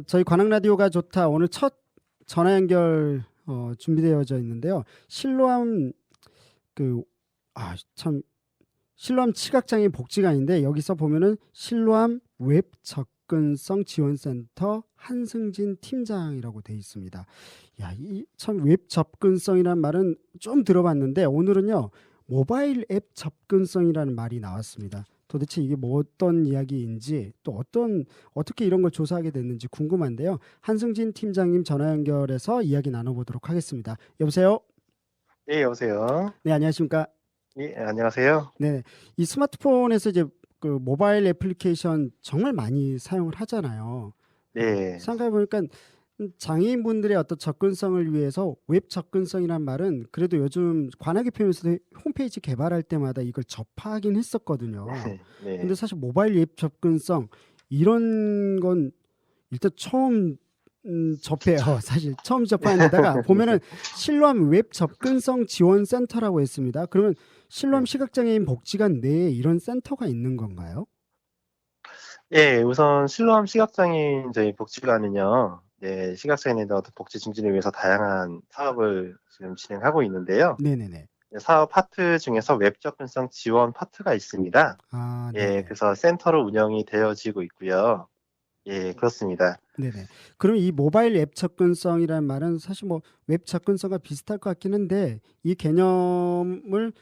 저희 관악 라디오가 좋다. 오늘 첫 전화 연결 준비되어져 있는데요. 실로암 그 참 실로암 시각장애인 복지관인데 여기서 보면은 실로암 웹 접근성 지원센터 한승진 팀장이라고 돼 있습니다. 야, 이 참 웹 접근성이라는 말은 좀 들어봤는데 오늘은요 모바일 앱 접근성이라는 말이 나왔습니다. 도대체 이게 뭐 어떤 이야기인지 또 어떻게 이런 걸 조사하게 됐는지 궁금한데요. 한승진 팀장님 전화 연결해서 이야기 나눠보도록 하겠습니다. 여보세요? 예, 여보세요. 네, 안녕하십니까? 예, 안녕하세요. 네, 이 스마트폰에서 이제 그 모바일 애플리케이션 정말 많이 사용을 하잖아요. 네. 생각해 보니까 장애인분들의 어떤 접근성을 위해서 웹 접근성이란 말은 그래도 요즘 관악에 표면에서 홈페이지 개발할 때마다 이걸 접하긴 했었거든요. 근데 네. 사실 모바일 웹 접근성 이런 건 일단 처음 접해요. 사실 처음 접하는 데다가 보면은 실로암 웹 접근성 지원 센터라고 했습니다. 그러면 실로암 네. 시각장애인 복지관 내에 이런 센터가 있는 건가요? 예, 우선 실로암 시각장애인 저희 복지관은요, 네, 시각장애인의 어떤 복지 증진을 위해서 다양한 사업을 지금 진행하고 있는데요. 네네네. 네, 사업 파트 중에서 웹 접근성 지원 파트가 있습니다. 아, 예, 네네. 그래서 센터로 운영이 되어지고 있고요. 예, 그렇습니다. 네네. 그럼 이 모바일 앱 접근성이라는 말은 사실 뭐 웹 접근성과 비슷할 것 같긴 한데 이 개념을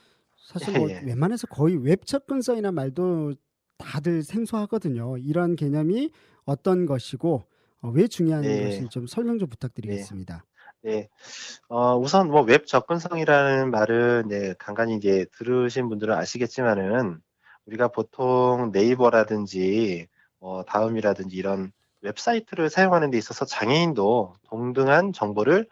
사실 뭐 예, 웬만해서 거의 웹 접근성이라는 말도 다들 생소하거든요. 이런 개념이 어떤 것이고 왜 중요한 예, 것인지 좀 설명 좀 네, 부탁드리겠습니다. 네. 우선 뭐 웹 접근성이라는 말은 네, 간간히 이제 들으신 분들은 아시겠지만은 우리가 보통 네이버라든지 다음이라든지 이런 웹사이트를 사용하는 데 있어서 장애인도 동등한 정보를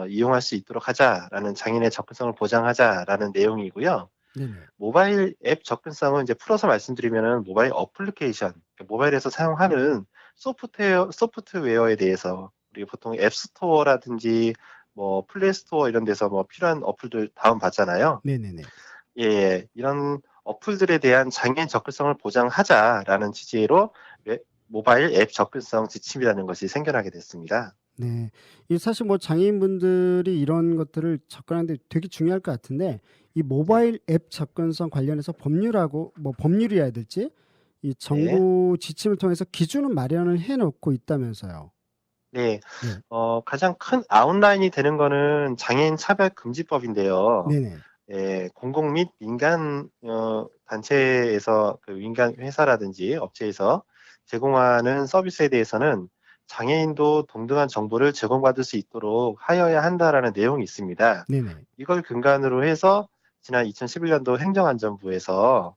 이용할 수 있도록 하자라는 장애인의 접근성을 보장하자라는 내용이고요. 네네. 모바일 앱 접근성은 이제 풀어서 말씀드리면은 모바일 어플리케이션, 그러니까 모바일에서 사용하는 소프트웨어에 대해서 우리 보통 앱스토어라든지 뭐 플레이스토어 이런 데서 뭐 필요한 어플들 다운 받잖아요. 네네네. 예, 예. 이런 어플들에 대한 장애인 접근성을 보장하자라는 취지로 모바일 앱 접근성 지침이라는 것이 생겨나게 됐습니다. 네. 이 사실 뭐 장애인분들이 이런 것들을 접근하는데 되게 중요할 것 같은데 이 네, 모바일 앱 접근성 관련해서 법률하고 뭐 법률이어야 될지 이 네, 정부 지침을 통해서 기준을 마련을 해 놓고 있다면서요. 네. 네. 가장 큰 아웃라인이 되는 거는 장애인 차별 금지법인데요. 네네. 예, 공공 및 민간 단체에서 그 민간 회사라든지 업체에서 제공하는 서비스에 대해서는 장애인도 동등한 정보를 제공받을 수 있도록 하여야 한다라는 내용이 있습니다. 네네. 이걸 근간으로 해서 지난 2011년도 행정안전부에서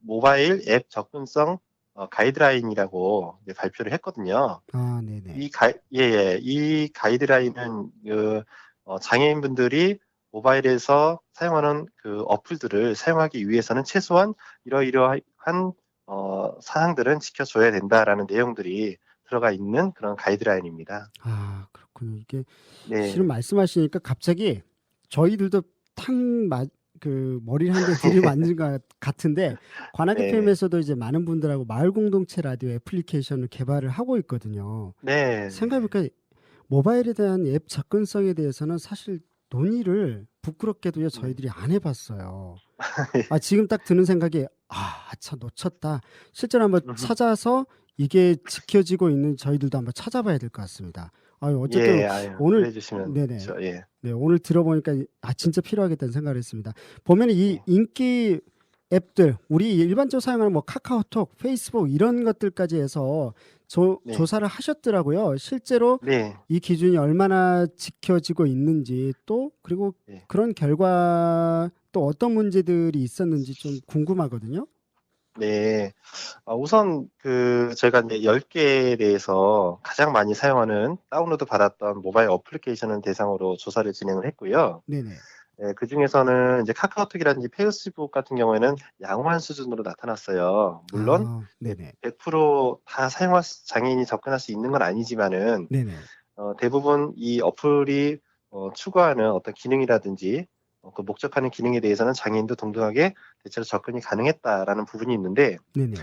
모바일 앱 접근성 가이드라인이라고 이제 발표를 했거든요. 아, 네네. 예, 예. 이 가이드라인은 장애인분들이 모바일에서 사용하는 그 어플들을 사용하기 위해서는 최소한 이러이러한 사항들은 지켜줘야 된다라는 내용들이 들어가 있는 그런 가이드라인입니다. 아, 그렇군요. 이게 실은 네, 말씀하시니까 갑자기 저희들도 그 머리를 한 대 들이맞는 것 같은데 관악 네, FM에서도 이제 많은 분들하고 마을 공동체 라디오 애플리케이션을 개발을 하고 있거든요. 네, 네. 생각해보니까 모바일에 대한 앱 접근성에 대해서는 사실 논의를 부끄럽게도요 네. 저희들이 안 해봤어요. 지금 딱 드는 생각이 참 놓쳤다. 실제로 한번 찾아서 이게 지켜지고 있는 저희들도 한번 찾아봐야 될 것 같습니다. 어쨌든 예, 아유, 오늘 그래 주시면 네네. 좋죠. 예, 네, 오늘 들어보니까 진짜 필요하겠다는 생각을 했습니다. 보면 이 네, 인기 앱들, 우리 일반적으로 사용하는 뭐 카카오톡, 페이스북 이런 것들까지 해서 네, 조사를 하셨더라고요. 실제로 네, 이 기준이 얼마나 지켜지고 있는지 또 그리고 네. 그런 결과 또 어떤 문제들이 있었는지 좀 궁금하거든요. 네. 우선 제가 이제 10개에 대해서 가장 많이 사용하는 다운로드 받았던 모바일 어플리케이션을 대상으로 조사를 진행을 했고요. 네네. 예, 그중에서는 이제 카카오톡이라든지 페이스북 같은 경우에는 양호한 수준으로 나타났어요. 물론 네네. 100%다 장애인이 접근할 수 있는 건 아니지만은 네네. 대부분 이 어플이 추구하는 어떤 기능이라든지 그 목적하는 기능에 대해서는 장애인도 동등하게 대체로 접근이 가능했다라는 부분이 있는데 네네.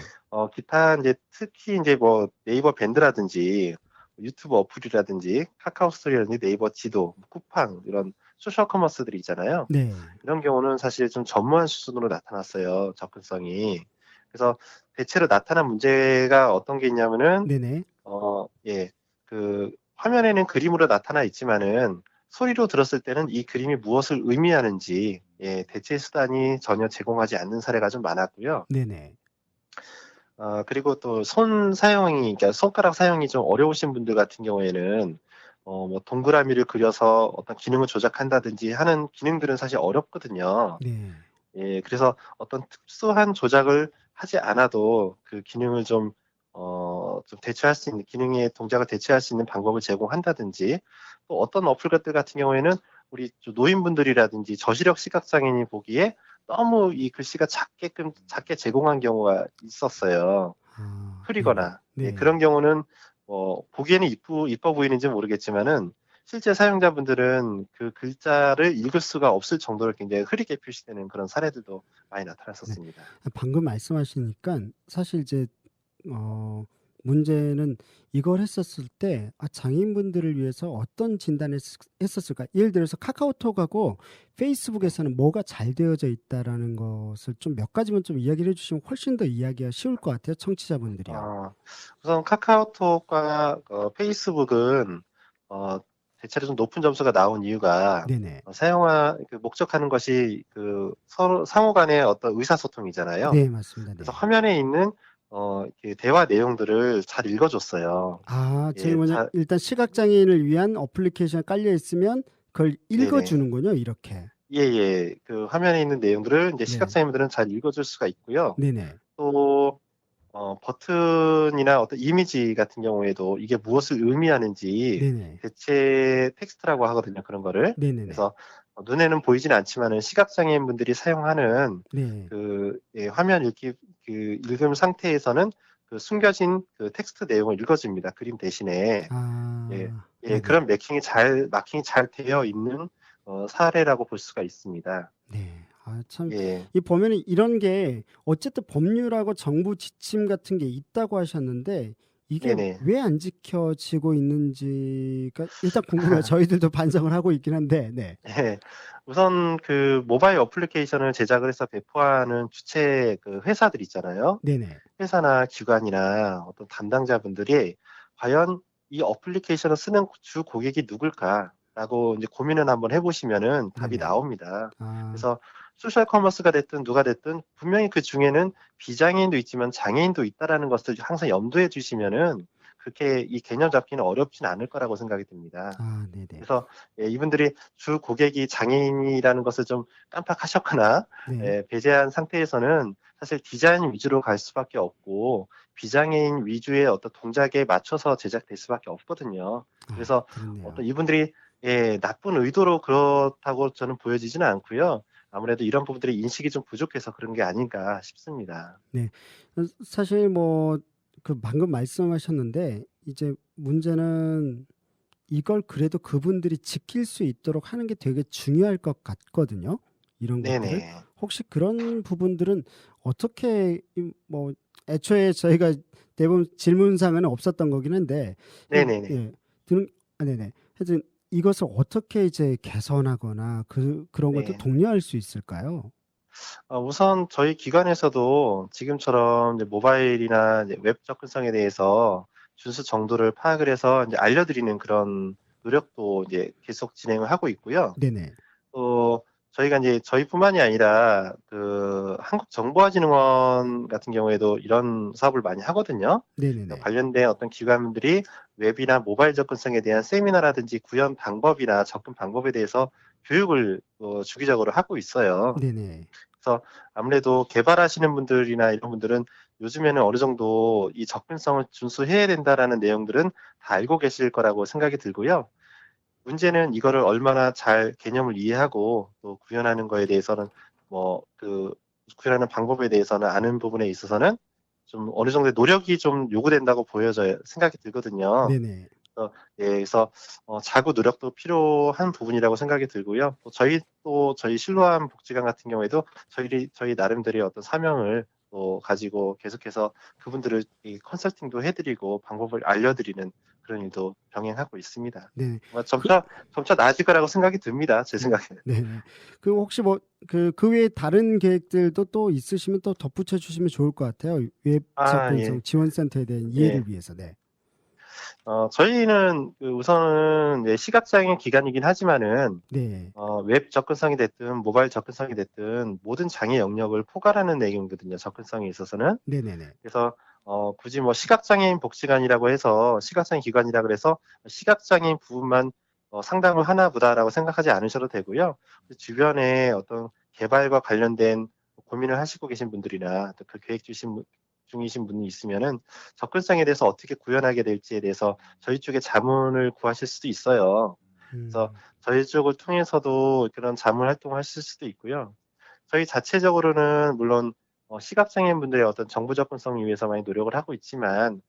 기타 이제 특히 이제 뭐 네이버 밴드라든지 유튜브 어플이라든지 카카오 스토리라든지 네이버 지도, 쿠팡 이런 소셜 커머스들이 있잖아요. 네. 이런 경우는 사실 좀 전무한 수준으로 나타났어요, 접근성이. 그래서 대체로 나타난 문제가 어떤 게 있냐면은 네네. 예. 그 화면에는 그림으로 나타나 있지만은 소리로 들었을 때는 이 그림이 무엇을 의미하는지 대체 수단이 전혀 제공하지 않는 사례가 좀 많았고요. 네네. 그리고 또 손 사용이 그러니까 손가락 사용이 좀 어려우신 분들 같은 경우에는 뭐 동그라미를 그려서 어떤 기능을 조작한다든지 하는 기능들은 사실 어렵거든요. 네. 그래서 어떤 특수한 조작을 하지 않아도 그 기능을 좀 대체할 수 있는 기능의 동작을 대체할 수 있는 방법을 제공한다든지 또 어떤 어플 같은 경우에는 우리 좀 노인분들이라든지 저시력 시각장애인이 보기에 너무 이 글씨가 작게 제공한 경우가 있었어요. 아 네네. 흐리거나. 네. 그런 경우는 보기에는 이뻐 보이는지 모르겠지만은 실제 사용자분들은 그 글자를 읽을 수가 없을 정도로 굉장히 흐리게 표시되는 그런 사례들도 많이 네. 나타났었습니다. 방금 말씀하시니까 사실 이제 어 문제는 이걸 했었을 때 장애인분들을 위해서 어떤 진단을 했었을까? 예를 들어서 카카오톡하고 네. 페이스북에서는 뭐가 잘 되어져 있다라는 것을 좀 몇 가지만 좀 이야기를 해 주시면 훨씬 더 이해하기가 쉬울 것 같아요, 청취자분들이요. 아 우선 카카오톡과 페이스북은 어 대체로 좀 높은 점수가 나온 이유가 네네. 목적하는 것이 그 서로 상호 간의 어떤 의사소통이잖아요. 네 맞습니다. 그래서 네. 화면에 있는 그 대화 내용들을 잘 읽어 줬어요. 제일 먼저 잘 일단 시각장애인을 위한 어플리케이션이 깔려 있으면 그걸 읽어 네네. 주는군요, 이렇게. 예예. 그 화면에 있는 내용들을 인제 네. 시각장애인분들은 잘 읽어 줄 수가 있고요. 네네. 또 버튼이나 어떤 이미지 같은 경우에도 이게 무엇을 의미하는지 네네. 대체 텍스트라고 하거든요, 그런 거를. 네네네. 그래서 눈에는 보이진 않지만은 시각장애인분들이 사용하는 네. 화면 읽기 읽음 상태에서는 그 숨겨진 그 텍스트 내용을 읽어 줍니다, 그림 대신에. 예. 네네. 그런 마킹이 잘 되어 있는 사례라고 볼 수가 있습니다. 네. 참 예. 이 보면은 이런 게 어쨌든 법률하고 정부 지침 같은 게 있다고 하셨는데 이게 네네. 왜 안 지켜지고 있는지가 일단 궁금해요. 저희들도 반성을 하고 있긴 한데. 네. 예. 우선 그 모바일 어플리케이션을 제작을 해서 배포하는 주체 그 회사들 있잖아요. 네네. 회사나 기관이나 어떤 담당자분들이 과연 이 어플리케이션을 쓰는 주 고객이 누굴까라고 이제 고민을 한번 해 보시면은 답이 네네. 나옵니다. 아 그래서 소셜 커머스가 됐든 누가 됐든 분명히 그중에는 비장애인도 있지만 장애인도 있다라는 것을 항상 염두에 두시면은 그렇게 이 개념 잡기는 어렵진 않을 거라고 생각이 듭니다. 네네. 그래서 이분들이 주 고객이 장애인이라는 것을 좀 깜빡하셨거나 네. 배제한 상태에서는 사실 디자인 위주로 갈 수밖에 없고 비장애인 위주의 어떤 동작에 맞춰서 제작될 수밖에 없거든요. 그래서 그렇네요. 어떤 이분들이 나쁜 의도로 그렇다고 저는 보여지지는 않고요. 아무래도 이런 부분들의 인식이 좀 부족해서 그런 게 아닌가 싶습니다. 네. 사실 뭐 그 방금 말씀하셨는데 이제 문제는 이걸 그래도 그분들이 지킬 수 있도록 하는 게 되게 중요할 것 같거든요, 이런 것들을. 네네. 혹시 그런 부분들은 어떻게 뭐 애초에 저희가 대부분 질문상에는 없었던 거긴 한데 네네네. 예. 드는 네네. 하여튼 이것을 어떻게 이제 개선하거나 그런 것도 네. 독려할 수 있을까요? 우선 저희 기관에서도 지금처럼 이제 모바일이나 이제 웹 접근성에 대해서 준수 정도를 파악을 해서 이제 알려드리는 그런 노력도 이제 계속 진행을 하고 있고요. 네네. 또 저희가 이제 저희뿐만이 아니라 그 한국정보화진흥원 같은 경우에도 이런 사업을 많이 하거든요. 네네네. 관련된 어떤 기관들이 웹이나 모바일 접근성에 대한 세미나라든지 구현 방법이나 접근 방법에 대해서 교육을 주기적으로 하고 있어요. 네네. 그래서 아무래도 개발하시는 분들이나 이런 분들은 요즘에는 어느 정도 이 접근성을 준수해야 된다라는 내용들은 다 알고 계실 거라고 생각이 들고요. 문제는 이거를 얼마나 잘 개념을 이해하고 또 구현하는 거에 대해서는 구현하는 방법에 대해서는 아는 부분에 있어서는 좀 어느 정도의 노력이 좀 요구된다고 보여져요 생각이 들거든요. 네네. 예, 그래서 자구 노력도 필요한 부분이라고 생각이 들고요. 저희 실로암 복지관 같은 경우에도 저희 나름대로의 어떤 사명을 또 가지고 계속해서 그분들을 이 컨설팅도 해드리고 방법을 알려드리는 그런 일도 병행하고 있습니다. 네. 점차 나아질 거라고 생각이 듭니다. 제 생각에. 네. 그 혹시 뭐 그 외에 다른 계획들도 또 있으시면 또 덧붙여 주시면 좋을 것 같아요. 웹 접근성 예, 지원센터에 대한 이해를 예. 위해서. 네. 저희는 우선은 시각장애 기관이긴 하지만은 네. 웹 접근성이 됐든 모바일 접근성이 됐든 모든 장애 영역을 포괄하는 내용이거든요. 접근성에 있어서는. 네네네. 그래서 굳이 뭐 시각장애인 복지관이라고 해서 시각장애 기관이라 그래서 시각장애인 부분만 상담을 하나 보다라고 생각하지 않으셔도 되고요. 주변에 어떤 개발과 관련된 고민을 하시고 계신 분들이나 또 그 계획 중이신 분이 있으면은 접근성에 대해서 어떻게 구현하게 될지에 대해서 저희 쪽에 자문을 구하실 수도 있어요. 그래서 음. 저희 쪽을 통해서도 그런 자문 활동을 하실 수도 있고요. 저희 자체적으로는 물론 시각장애인분들의 어떤 정보 접근성을 위해서 많이 노력을 하고 있지만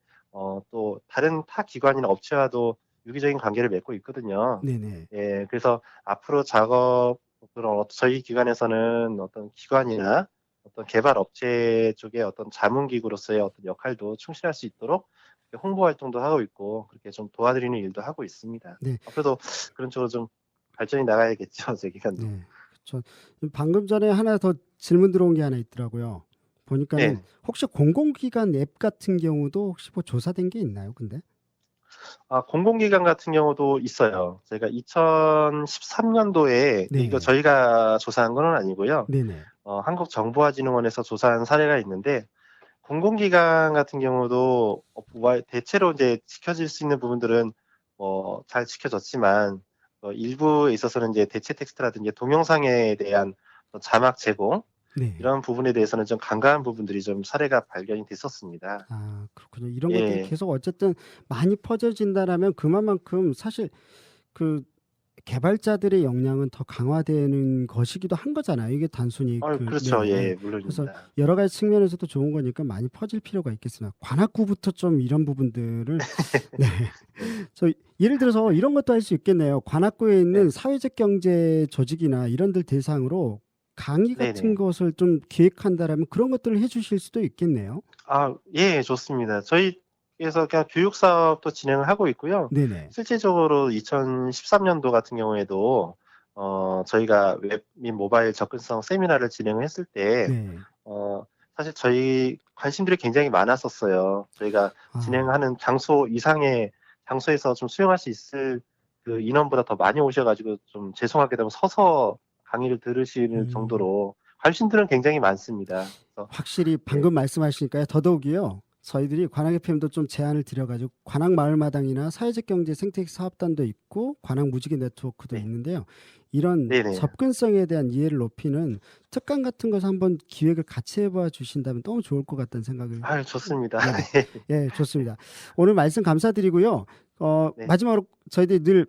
또 다른 타 기관이나 업체와도 유기적인 관계를 맺고 있거든요. 네네. 예, 그래서 앞으로 저희 기관에서는 어떤 기관이나 어떤 개발 업체 쪽의 어떤 자문기구로서의 어떤 역할도 충실할 수 있도록 홍보 활동도 하고 있고 그렇게 좀 도와드리는 일도 하고 있습니다. 네. 앞으로도 그런 쪽으로 좀 발전이 나가야겠죠, 제 기관도. 네. 그렇죠. 방금 전에 하나 더 질문 들어온 게 하나 있더라고요. 보니까는 네. 혹시 공공기관 앱 같은 경우도 혹시 뭐 조사된 게 있나요? 근데? 공공기관 같은 경우도 있어요. 저희가 2013년도에, 이거 네. 저희가 조사한 건 아니고요. 네네. 한국정보화진흥원에서 조사한 사례가 있는데, 공공기관 같은 경우도 대체로 이제 지켜질 수 있는 부분들은 잘 지켜졌지만, 일부에 있어서는 이제 대체 텍스트라든지 동영상에 대한 자막 제공, 네. 이런 부분에 대해서는 좀 간과한 부분들이 좀 사례가 발견이 됐었습니다. 아, 그렇군요. 이런 것들이 예. 계속 어쨌든 많이 퍼져진다라면 그만큼 사실 그 개발자들의 역량은 더 강화되는 것이기도 한 거잖아요. 이게 단순히 그렇죠. 네네. 예, 그래서 물론입니다. 여러 가지 측면에서도 좋은 거니까 많이 퍼질 필요가 있겠으나 관악구부터 좀 이런 부분들을 네. 네. 예를 들어서 이런 것도 할 수 있겠네요. 관악구에 있는 네. 사회적 경제 조직이나 이런들 대상으로 강의 같은 네네. 것을 좀 기획한다라면 그런 것들을 해 주실 수도 있겠네요. 예, 좋습니다. 저희에서 그냥 교육 사업도 진행을 하고 있고요. 네네. 실질적으로 2013년도 같은 경우에도 저희가 웹 및 모바일 접근성 세미나를 진행을 했을 때 네. 사실 저희 관심들이 굉장히 많았었어요. 저희가 아. 진행하는 장소 이상의 장소에서 좀 수용할 수 있을 그 인원보다 더 많이 오셔 가지고 좀 죄송하게도 서서 강의를 들으시는 음. 정도로 관심들은 굉장히 많습니다. 그래서 확실히 예. 방금 말씀하시니까요. 더더욱이요. 저희들이 관악 FM도 좀 제안을 드려 가지고 관악 마을마당이나 사회적 경제 생태 사업단도 있고 관악 무지개 네트워크도 네. 있는데요. 이런 네네. 접근성에 대한 이해를 높이는 특강 같은 것을 한번 기획을 같이 해 봐 주신다면 너무 좋을 것 같다는 생각을 좋습니다. 네네. 네. 예, 좋습니다. 오늘 말씀 감사드리고요. 네. 마지막으로 저희들이 늘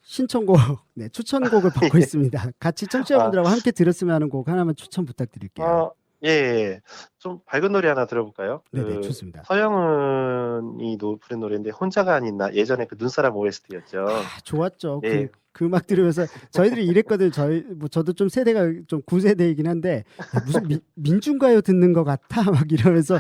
신청곡, 네, 추천곡을 받고 예. 있습니다. 같이 아, 청취자분들하고 함께 들었으면 하는 곡 하나만 추천 부탁드릴게요. 예. 좀 밝은 노래 하나 들어볼까요? 네네, 좋습니다. 서영은이 부른 노래인데, 혼자가 아닌 나, 예전에 그 눈사람 OST였죠. 좋았죠. 예. 그 음악 들으면서 저희들이 이랬거든요. 저도 좀 세대가 좀 구세대이긴 한데, 야, 무슨 민중가요 듣는 것 같아? 막 이러면서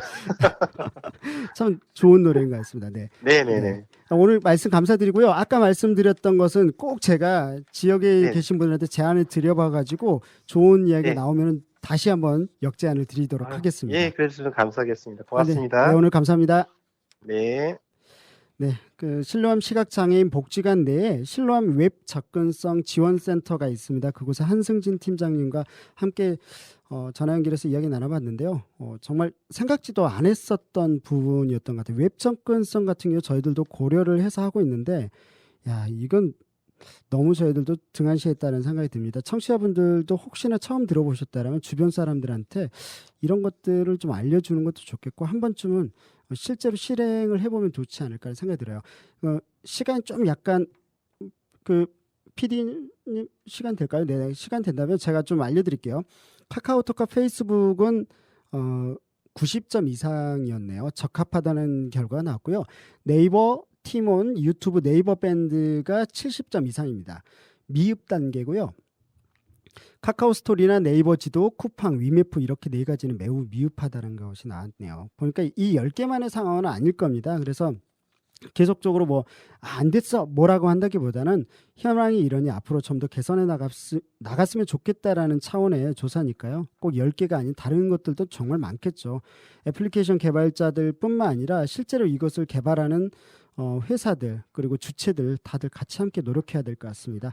참 좋은 노래인 것 같습니다. 네. 네. 네네네. 오늘 말씀 감사드리고요. 아까 말씀드렸던 것은 꼭 제가 지역에 네. 계신 분들한테 제안을 드려봐가지고 좋은 이야기가 네. 나오면 다시 한번 역제안을 드리도록 예, 하겠습니다. 그래 주셔서 감사하겠습니다. 네. 네, 고맙습니다. 오늘 감사합니다. 네. 네, 실로암 시각장애인 복지관 내에 실로암 웹 접근성 지원센터가 있습니다. 그곳에 한승진 팀장님과 함께 전화 연결해서 이야기 나눠봤는데요. 정말 생각지도 안 했었던 부분이었던 것 같아요. 웹 접근성 같은 경우 저희들도 고려를 해서 하고 있는데, 야, 이건 너무 저희들도 등한시했다는 생각이 듭니다. 청취자분들도 혹시나 처음 들어보셨다면 주변 사람들한테 이런 것들을 좀 알려주는 것도 좋겠고 한 번쯤은 실제로 실행을 해보면 좋지 않을까 생각이 들어요. 시간이 좀 약간 그 PD님 시간 될까요? 네, 시간 된다면 제가 좀 알려드릴게요. 카카오톡과 페이스북은 90점 이상이었네요. 적합하다는 결과가 나왔고요. 네이버 티몬, 유튜브, 네이버 밴드가 70점 이상입니다. 미흡 단계고요. 카카오 스토리나 네이버 지도, 쿠팡, 위메프 이렇게 네 가지는 매우 미흡하다는 것이 나왔네요. 보니까 이 10개만의 상황은 아닐 겁니다. 그래서 계속적으로 뭐 안 됐어 뭐라고 한다기보다는 현황이 이러니 앞으로 좀 더 개선해 나갔으면 좋겠다라는 차원의 조사니까요. 꼭 10개가 아닌 다른 것들도 정말 많겠죠. 애플리케이션 개발자들뿐만 아니라 실제로 이것을 개발하는 회사들 그리고 주체들 다들 같이 함께 노력해야 될 것 같습니다.